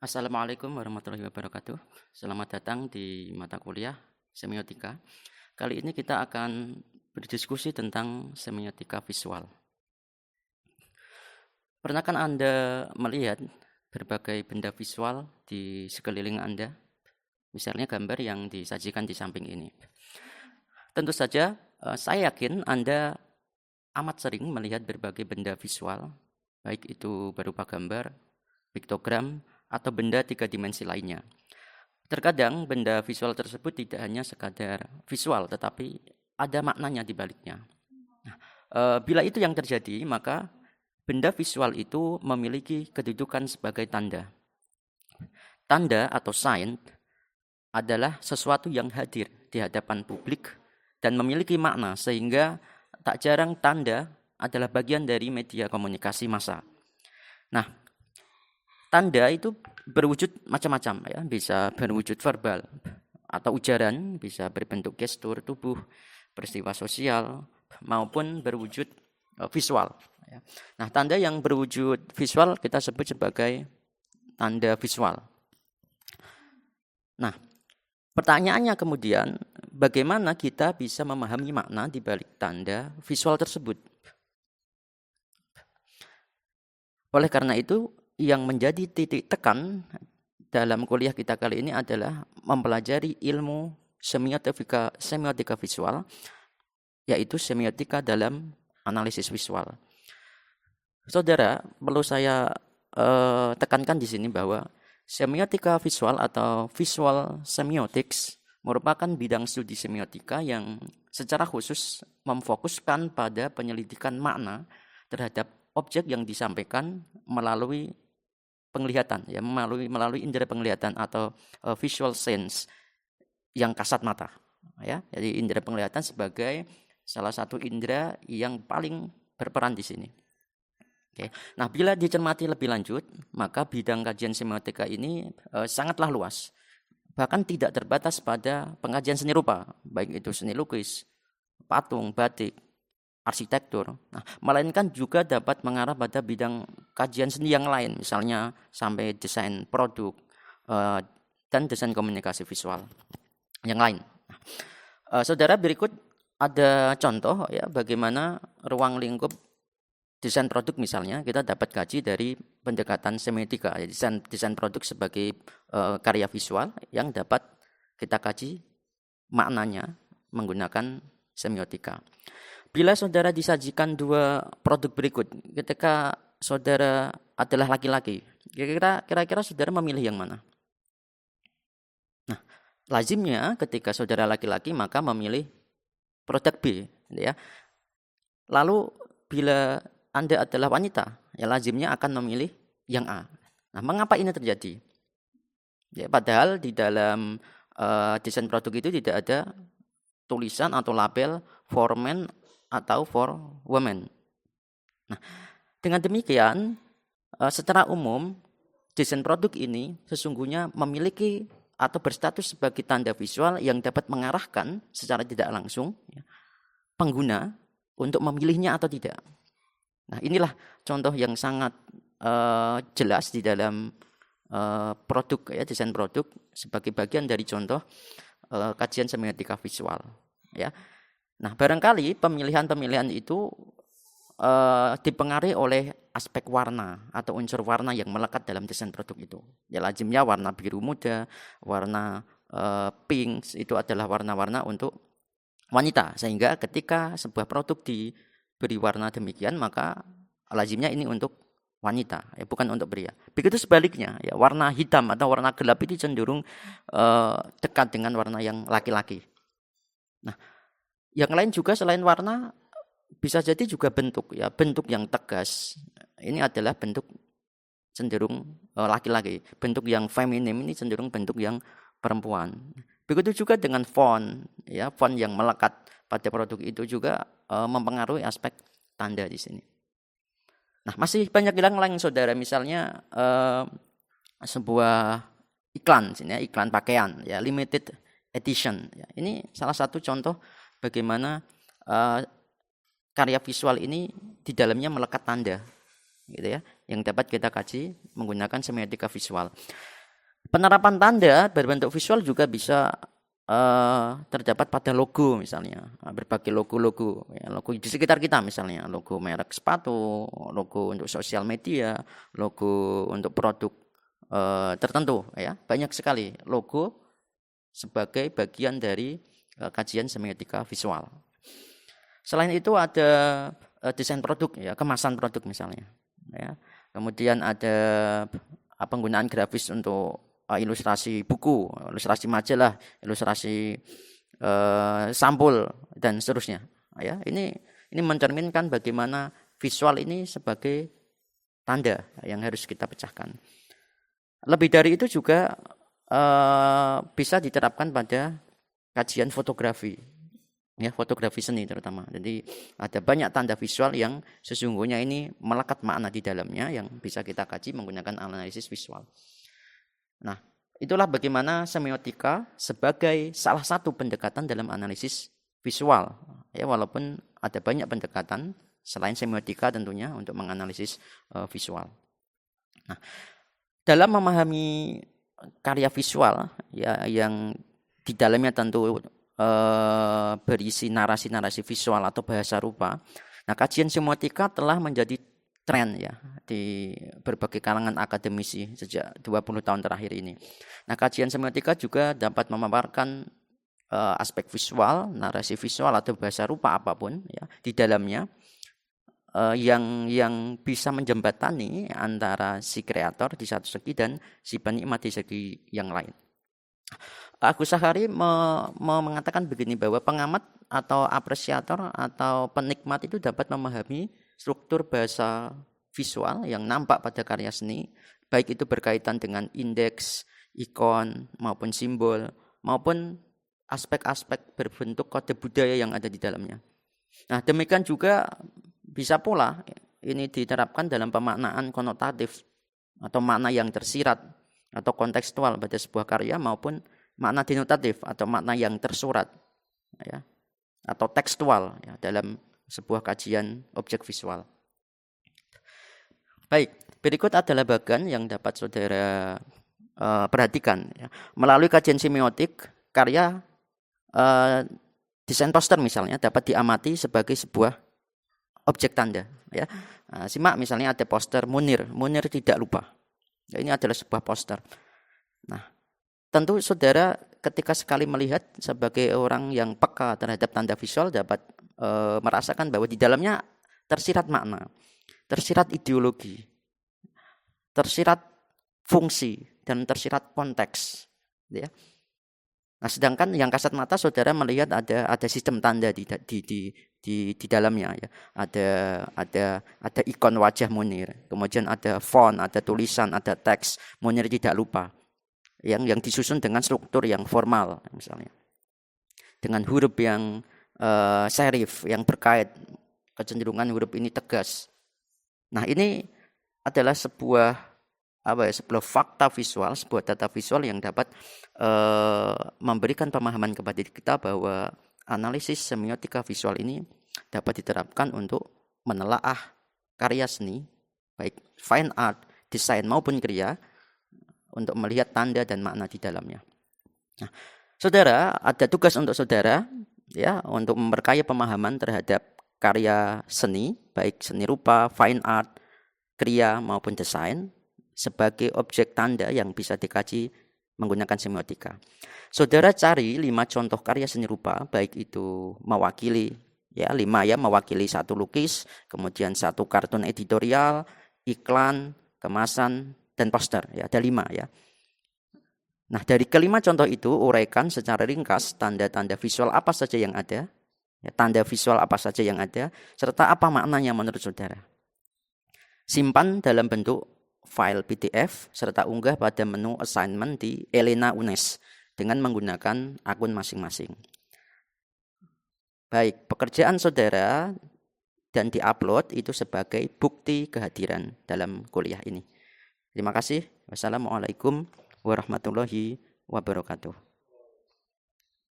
Assalamualaikum warahmatullahi wabarakatuh. Selamat datang di mata kuliah semiotika. Kali ini kita akan berdiskusi tentang semiotika visual. Pernahkah Anda melihat berbagai benda visual di sekeliling Anda? Misalnya gambar yang disajikan di samping ini. Tentu saja, saya yakin Anda amat sering melihat berbagai benda visual, baik itu berupa gambar, piktogram, atau benda tiga dimensi lainnya. Terkadang benda visual tersebut tidak hanya sekadar visual, tetapi ada maknanya di baliknya. Nah, bila itu yang terjadi, maka benda visual itu memiliki kedudukan sebagai tanda. Tanda atau sign adalah sesuatu yang hadir di hadapan publik dan memiliki makna, sehingga tak jarang tanda adalah bagian dari media komunikasi massa. Nah, tanda itu berwujud macam-macam ya, bisa berwujud verbal atau ujaran, bisa berbentuk gestur tubuh, peristiwa sosial maupun berwujud visual ya. Nah, tanda yang berwujud visual kita sebut sebagai tanda visual. Nah, pertanyaannya kemudian, bagaimana kita bisa memahami makna di balik tanda visual tersebut? Oleh karena itu, yang menjadi titik tekan dalam kuliah kita kali ini adalah mempelajari ilmu semiotika visual, yaitu semiotika dalam analisis visual. Saudara, perlu saya tekankan di sini bahwa semiotika visual atau visual semiotics merupakan bidang studi semiotika yang secara khusus memfokuskan pada penyelidikan makna terhadap objek yang disampaikan melalui penglihatan ya, melalui indera penglihatan atau visual sense yang kasat mata ya. Jadi indera penglihatan sebagai salah satu indera yang paling berperan di sini. Oke. Nah, bila dicermati lebih lanjut, maka bidang kajian semiotika ini sangatlah luas. Bahkan tidak terbatas pada pengajian seni rupa, baik itu seni lukis, patung, batik, arsitektur, melainkan juga dapat mengarah pada bidang kajian seni yang lain, misalnya sampai desain produk dan desain komunikasi visual yang lain. Saudara, berikut ada contoh ya bagaimana ruang lingkup desain produk misalnya kita dapat kaji dari pendekatan semiotika, desain produk sebagai karya visual yang dapat kita kaji maknanya menggunakan semiotika. Bila saudara disajikan dua produk berikut, ketika saudara adalah laki-laki, kira-kira saudara memilih yang mana? Nah, lazimnya ketika saudara laki-laki maka memilih produk B, ya. Lalu bila Anda adalah wanita, ya lazimnya akan memilih yang A. Nah, mengapa ini terjadi? Ya, padahal di dalam desain produk itu tidak ada tulisan atau label for men atau for women. Nah, dengan demikian, secara umum, desain produk ini sesungguhnya memiliki atau berstatus sebagai tanda visual yang dapat mengarahkan secara tidak langsung ya, pengguna untuk memilihnya atau tidak. Nah, inilah contoh yang sangat jelas di dalam produk ya, desain produk sebagai bagian dari contoh kajian semiotika visual ya. Nah, barangkali pemilihan-pemilihan itu dipengaruhi oleh aspek warna atau unsur warna yang melekat dalam desain produk itu. Ya, lazimnya warna biru muda, warna pink itu adalah warna-warna untuk wanita. Sehingga ketika sebuah produk diberi warna demikian, maka lazimnya ini untuk wanita, ya bukan untuk pria. Begitu sebaliknya, ya warna hitam atau warna gelap itu cenderung dekat dengan warna yang laki-laki. Nah, yang lain juga selain warna bisa jadi juga bentuk ya, bentuk yang tegas. Ini adalah bentuk cenderung laki-laki. Bentuk yang feminim ini cenderung bentuk yang perempuan. Begitu juga dengan font ya, font yang melekat pada produk itu juga mempengaruhi aspek tanda di sini. Nah, masih banyak yang lain saudara, misalnya sebuah iklan sini ya, iklan pakaian ya, limited edition ya. Ini salah satu contoh bagaimana karya visual ini di dalamnya melekat tanda gitu ya, yang dapat kita kaji menggunakan semiotika visual. Penerapan tanda berbentuk visual juga bisa terdapat pada logo misalnya, berbagai logo-logo, ya, logo di sekitar kita misalnya, logo merek sepatu, logo untuk sosial media, logo untuk produk tertentu, ya banyak sekali logo sebagai bagian dari kajian semiotika visual. Selain itu ada desain produk, ya kemasan produk misalnya, ya. Kemudian ada penggunaan grafis untuk ilustrasi buku, ilustrasi majalah, ilustrasi sampul dan seterusnya. Ya, ini mencerminkan bagaimana visual ini sebagai tanda yang harus kita pecahkan. Lebih dari itu juga bisa diterapkan pada kajian fotografi, ya fotografi seni terutama. Jadi ada banyak tanda visual yang sesungguhnya ini melekat makna di dalamnya yang bisa kita kaji menggunakan analisis visual. Nah, itulah bagaimana semiotika sebagai salah satu pendekatan dalam analisis visual. Ya, walaupun ada banyak pendekatan selain semiotika tentunya untuk menganalisis visual. Nah, dalam memahami karya visual ya yang di dalamnya tentu berisi narasi-narasi visual atau bahasa rupa. Nah, kajian semiotika telah menjadi tren ya di berbagai kalangan akademisi sejak 20 tahun terakhir ini. Nah, kajian semiotika juga dapat memaparkan aspek visual, narasi visual atau bahasa rupa apapun ya di dalamnya yang bisa menjembatani antara si kreator di satu segi dan si penikmat di segi yang lain. Agus Sakhari mengatakan begini bahwa pengamat atau apresiator atau penikmat itu dapat memahami struktur bahasa visual yang nampak pada karya seni, baik itu berkaitan dengan indeks, ikon, maupun simbol, maupun aspek-aspek berbentuk kode budaya yang ada di dalamnya. Nah, demikian juga bisa pula ini diterapkan dalam pemaknaan konotatif atau makna yang tersirat atau kontekstual pada sebuah karya maupun makna denotatif atau makna yang tersurat ya, atau tekstual ya, dalam sebuah kajian objek visual. Baik, berikut adalah bagian yang dapat saudara perhatikan. Ya. Melalui kajian semiotik, karya desain poster misalnya dapat diamati sebagai sebuah objek tanda. Ya. Simak misalnya ada poster Munir tidak lupa. Ya, ini adalah sebuah poster. Nah, tentu saudara ketika sekali melihat sebagai orang yang peka terhadap tanda visual dapat merasakan bahwa di dalamnya tersirat makna, tersirat ideologi, tersirat fungsi, dan tersirat konteks. Ya. Nah, sedangkan yang kasat mata saudara melihat ada sistem tanda di dalamnya. Ya. Ada ikon wajah Munir, kemudian ada font, ada tulisan, ada teks Munir tidak lupa. Yang disusun dengan struktur yang formal misalnya. Dengan huruf yang serif, yang berkait, kecenderungan huruf ini tegas. Nah, ini adalah sebuah fakta visual, sebuah data visual yang dapat memberikan pemahaman kepada kita bahwa analisis semiotika visual ini dapat diterapkan untuk menelaah karya seni, baik fine art, desain maupun kriya, untuk melihat tanda dan makna di dalamnya. Nah, saudara, ada tugas untuk saudara ya untuk memperkaya pemahaman terhadap karya seni, baik seni rupa, fine art, kriya maupun desain sebagai objek tanda yang bisa dikaji menggunakan semiotika. Saudara cari 5 contoh karya seni rupa, baik itu mewakili ya 5 ya, mewakili satu lukis, kemudian satu kartun editorial, iklan, kemasan, dan poster ya, ada 5 ya. Nah, dari kelima contoh itu uraikan secara ringkas tanda-tanda visual apa saja yang ada, ya, tanda visual apa saja yang ada, serta apa maknanya menurut saudara. Simpan dalam bentuk file PDF serta unggah pada menu assignment di Elena UNES dengan menggunakan akun masing-masing. Baik, pekerjaan saudara dan diupload itu sebagai bukti kehadiran dalam kuliah ini. Terima kasih. Wassalamualaikum warahmatullahi wabarakatuh.